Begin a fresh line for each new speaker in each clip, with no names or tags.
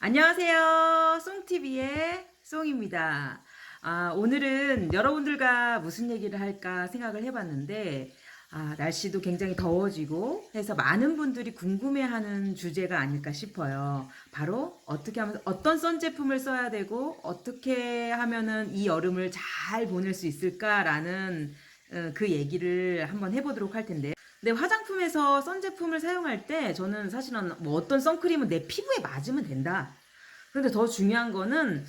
안녕하세요. 송TV의 송입니다. 오늘은 여러분들과 무슨 얘기를 할까 생각을 해봤는데, 날씨도 굉장히 더워지고 해서 많은 분들이 궁금해하는 주제가 아닐까 싶어요. 바로 어떻게 하면, 어떤 선 제품을 써야 되고, 어떻게 하면은 이 여름을 잘 보낼 수 있을까라는 그 얘기를 한번 해보도록 할 텐데. 근데 화장품에서 선 제품을 사용할 때 저는 사실은 뭐 어떤 선크림은 내 피부에 맞으면 된다. 근데 더 중요한 거는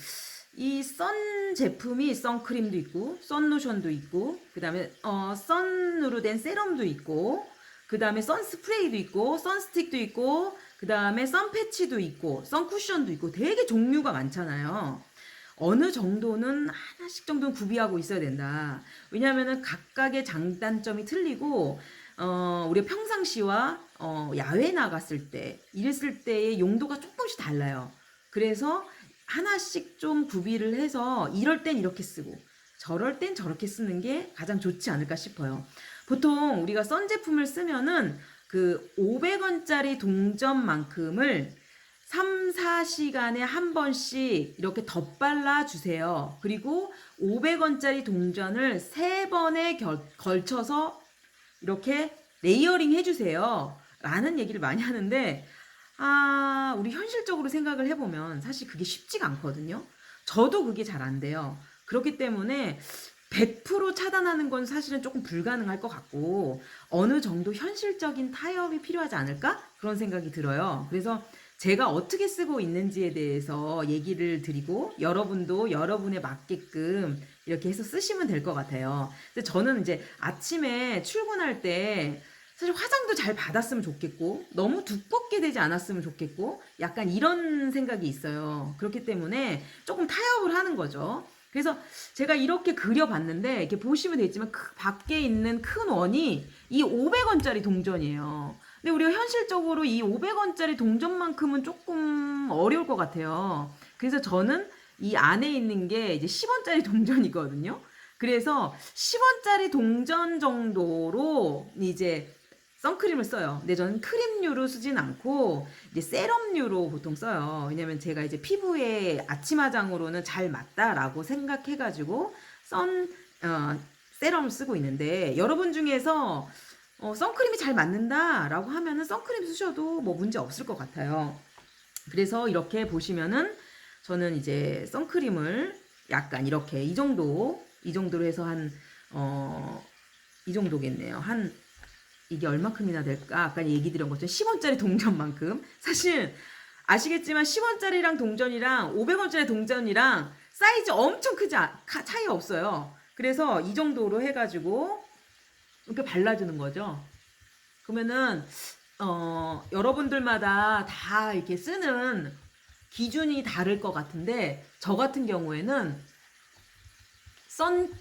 이 선 제품이 선크림도 있고 선로션도 있고 그다음에 선으로 된 세럼도 있고 그다음에 선스프레이도 있고 선스틱도 있고 그다음에 선패치도 있고 선쿠션도 있고 되게 종류가 많잖아요. 어느 정도는 하나씩 정도는 구비하고 있어야 된다. 왜냐하면은 각각의 장단점이 틀리고 우리가 평상시와 야외 나갔을 때 이랬을 때의 용도가 조금씩 달라요. 그래서 하나씩 좀 구비를 해서 이럴 땐 이렇게 쓰고 저럴 땐 저렇게 쓰는 게 가장 좋지 않을까 싶어요. 보통 우리가 선 제품을 쓰면은 그 500원짜리 동전만큼을 3, 4시간에 한 번씩 이렇게 덧발라 주세요. 그리고 500원짜리 동전을 3번에 걸쳐서 이렇게 레이어링 해주세요. 라는 얘기를 많이 하는데, 우리 현실적으로 생각을 해보면 사실 그게 쉽지가 않거든요. 저도 그게 잘 안 돼요. 그렇기 때문에 100% 차단하는 건 사실은 조금 불가능할 것 같고, 어느 정도 현실적인 타협이 필요하지 않을까? 그런 생각이 들어요. 그래서 제가 어떻게 쓰고 있는지에 대해서 얘기를 드리고, 여러분도 여러분에 맞게끔 이렇게 해서 쓰시면 될 것 같아요. 근데 저는 이제 아침에 출근할 때 사실 화장도 잘 받았으면 좋겠고 너무 두껍게 되지 않았으면 좋겠고 약간 이런 생각이 있어요. 그렇기 때문에 조금 타협을 하는 거죠. 그래서 제가 이렇게 그려봤는데 이렇게 보시면 되겠지만 그 밖에 있는 큰 원이 이 500원짜리 동전이에요. 근데 우리가 현실적으로 이 500원짜리 동전만큼은 조금 어려울 것 같아요. 그래서 저는 이 안에 있는 게 이제 10원짜리 동전이거든요. 그래서 10원짜리 동전 정도로 이제 선크림을 써요. 근데 저는 크림류로 쓰진 않고 이제 세럼류로 보통 써요. 왜냐면 제가 이제 피부에 아침 화장으로는 잘 맞다라고 생각해가지고 선 세럼을 쓰고 있는데 여러분 중에서 선크림이 잘 맞는다라고 하면은 선크림 쓰셔도 뭐 문제 없을 것 같아요. 그래서 이렇게 보시면은 저는 이제 선크림을 약간 이렇게 이 정도로 해서 이 정도겠네요. 이게 얼마큼이나 될까? 아까 얘기 드린 것처럼 10원짜리 동전만큼. 사실 아시겠지만 10원짜리랑 동전이랑 500원짜리 동전이랑 사이즈 엄청 크지 차이가 없어요. 그래서 이 정도로 해가지고 이렇게 발라주는 거죠. 그러면은 여러분들마다 다 이렇게 쓰는 기준이 다를 것 같은데 저 같은 경우에는 선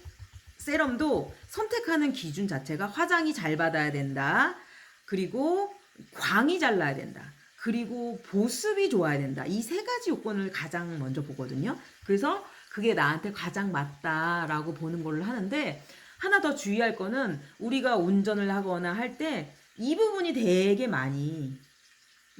세럼도 선택하는 기준 자체가 화장이 잘 받아야 된다. 그리고 광이 잘 나야 된다. 그리고 보습이 좋아야 된다. 이 세 가지 요건을 가장 먼저 보거든요. 그래서 그게 나한테 가장 맞다라고 보는 걸로 하는데 하나 더 주의할 거는 우리가 운전을 하거나 할 때 이 부분이 되게 많이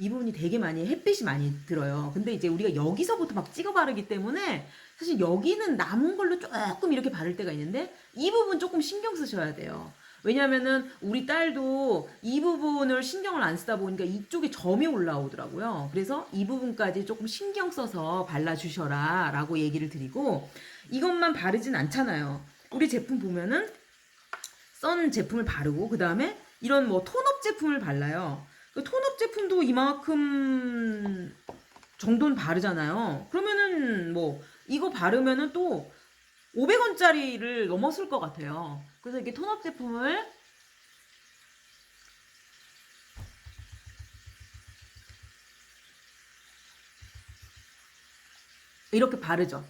햇빛이 많이 들어요. 근데 이제 우리가 여기서부터 막 찍어 바르기 때문에 사실 여기는 남은 걸로 조금 이렇게 바를 때가 있는데 이 부분 조금 신경 쓰셔야 돼요. 왜냐면은 우리 딸도 이 부분을 신경을 안 쓰다 보니까 이쪽에 점이 올라오더라고요. 그래서 이 부분까지 조금 신경 써서 발라주셔라 라고 얘기를 드리고 이것만 바르진 않잖아요. 우리 제품 보면은 선 제품을 바르고 그 다음에 이런 뭐 톤업 제품을 발라요. 그 톤업 제품도 이만큼 정도는 바르잖아요. 그러면은 뭐 이거 바르면은 또 500원짜리를 넘었을 것 같아요. 그래서 이렇게 톤업 제품을 이렇게 바르죠.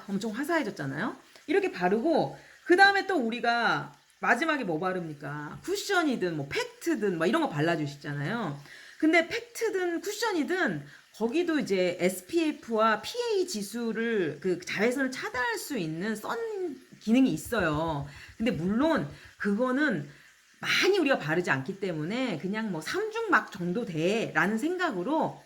엄청 화사해졌잖아요. 이렇게 바르고 그 다음에 또 우리가 마지막에 뭐 바릅니까? 쿠션이든 뭐 팩트든 뭐 이런 거 발라주시잖아요. 근데 팩트든 쿠션이든 거기도 이제 SPF와 PA 지수를 그 자외선을 차단할 수 있는 선 기능이 있어요. 근데 물론 그거는 많이 우리가 바르지 않기 때문에 그냥 뭐 삼중막 정도 돼라는 생각으로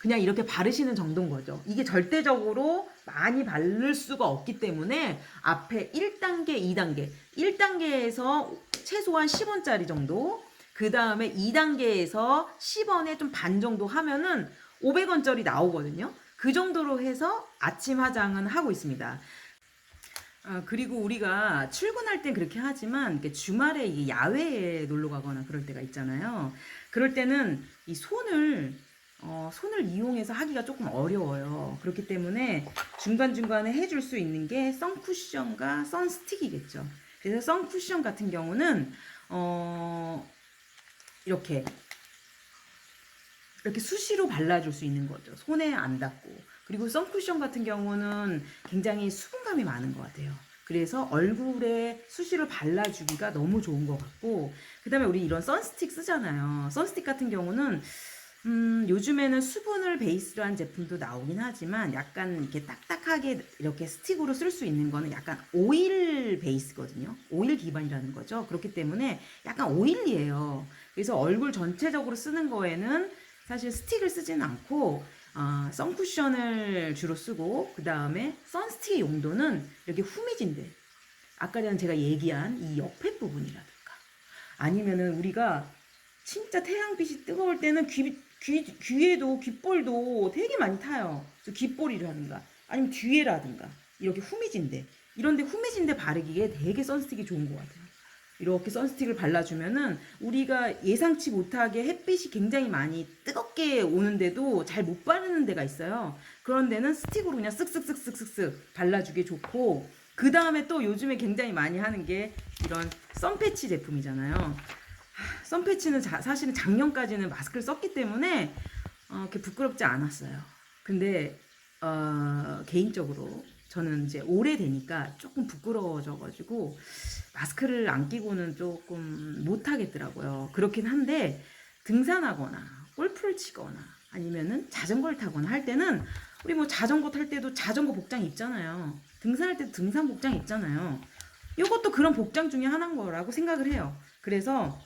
그냥 이렇게 바르시는 정도인 거죠. 이게 절대적으로 많이 바를 수가 없기 때문에 앞에 1단계, 2단계, 1단계에서 최소한 10원짜리 정도, 그 다음에 2단계에서 10원에 좀 반 정도 하면은 500원짜리 나오거든요. 그 정도로 해서 아침 화장은 하고 있습니다. 그리고 우리가 출근할 땐 그렇게 하지만 이렇게 주말에 이게 야외에 놀러 가거나 그럴 때가 있잖아요. 그럴 때는 이 손을 이용해서 하기가 조금 어려워요. 그렇기 때문에 중간중간에 해줄 수 있는 게 선쿠션과 선스틱이겠죠. 그래서 선쿠션 같은 경우는 이렇게 수시로 발라줄 수 있는 거죠. 손에 안 닿고. 그리고 선쿠션 같은 경우는 굉장히 수분감이 많은 것 같아요. 그래서 얼굴에 수시로 발라주기가 너무 좋은 것 같고, 그 다음에 우리 이런 선스틱 쓰잖아요. 선스틱 같은 경우는 요즘에는 수분을 베이스로 한 제품도 나오긴 하지만 약간 이렇게 딱딱하게 이렇게 스틱으로 쓸 수 있는 거는 약간 오일 베이스거든요. 오일 기반이라는 거죠. 그렇기 때문에 약간 오일리해요. 그래서 얼굴 전체적으로 쓰는 거에는 사실 스틱을 쓰지는 않고 선쿠션을 주로 쓰고, 그 다음에 선스틱의 용도는 이렇게 후미진데 아까 전에 제가 얘기한 이 옆에 부분이라든가 아니면은 우리가 진짜 태양빛이 뜨거울 때는 귀에도 귓볼도 되게 많이 타요. 그래서 귓볼이라든가 아니면 뒤에라든가 이렇게 후미진데, 이런데 후미진데 바르기에 되게 선스틱이 좋은 것 같아요. 이렇게 선스틱을 발라주면은 우리가 예상치 못하게 햇빛이 굉장히 많이 뜨겁게 오는데도 잘 못 바르는 데가 있어요. 그런 데는 스틱으로 그냥 쓱쓱쓱쓱쓱쓱 발라주기 좋고, 그 다음에 또 요즘에 굉장히 많이 하는 게 이런 선패치 제품이잖아요. 선패치는 사실은 작년까지는 마스크를 썼기 때문에 이렇게 부끄럽지 않았어요. 근데 개인적으로 저는 이제 오래되니까 조금 부끄러워져가지고 마스크를 안 끼고는 조금 못 하겠더라고요. 그렇긴 한데 등산하거나 골프를 치거나 아니면은 자전거를 타거나 할 때는, 우리 뭐 자전거 탈 때도 자전거 복장 입잖아요. 등산할 때도 등산 복장 입잖아요. 이것도 그런 복장 중에 하나인 거라고 생각을 해요. 그래서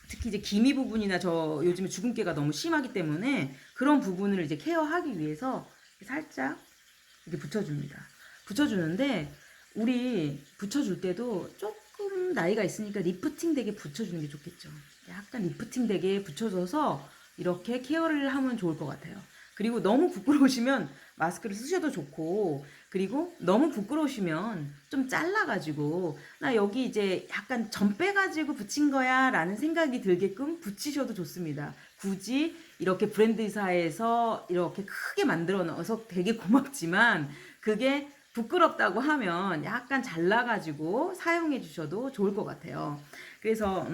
특히 이제 기미 부분이나 저 요즘에 주근깨가 너무 심하기 때문에 그런 부분을 이제 케어하기 위해서 살짝 이렇게 붙여줍니다. 붙여주는데 우리 붙여줄 때도 조금 나이가 있으니까 리프팅 되게 붙여주는 게 좋겠죠. 약간 리프팅 되게 붙여줘서 이렇게 케어를 하면 좋을 것 같아요. 그리고 너무 부끄러우시면 마스크를 쓰셔도 좋고, 그리고 너무 부끄러우시면 좀 잘라가지고 나 여기 이제 약간 점 빼가지고 붙인 거야 라는 생각이 들게끔 붙이셔도 좋습니다. 굳이 이렇게 브랜드사에서 이렇게 크게 만들어 넣어서 되게 고맙지만 그게 부끄럽다고 하면 약간 잘라가지고 사용해 주셔도 좋을 것 같아요. 그래서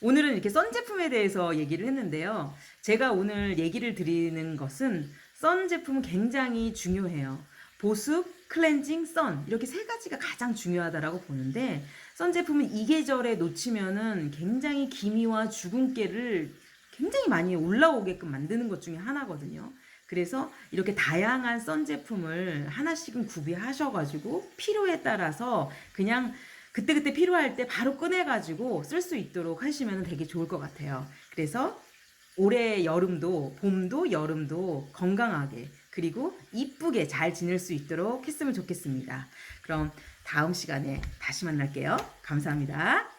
오늘은 이렇게 선 제품에 대해서 얘기를 했는데요. 제가 오늘 얘기를 드리는 것은 선 제품은 굉장히 중요해요. 보습, 클렌징, 선 이렇게 세 가지가 가장 중요하다라고 보는데, 선 제품은 이 계절에 놓치면은 굉장히 기미와 주근깨를 굉장히 많이 올라오게끔 만드는 것 중에 하나거든요. 그래서 이렇게 다양한 선 제품을 하나씩은 구비하셔가지고 필요에 따라서 그냥 그때그때 필요할 때 바로 꺼내가지고 쓸 수 있도록 하시면 되게 좋을 것 같아요. 그래서 올해 여름도, 봄도, 여름도 건강하게 그리고 이쁘게 잘 지낼 수 있도록 했으면 좋겠습니다. 그럼 다음 시간에 다시 만날게요. 감사합니다.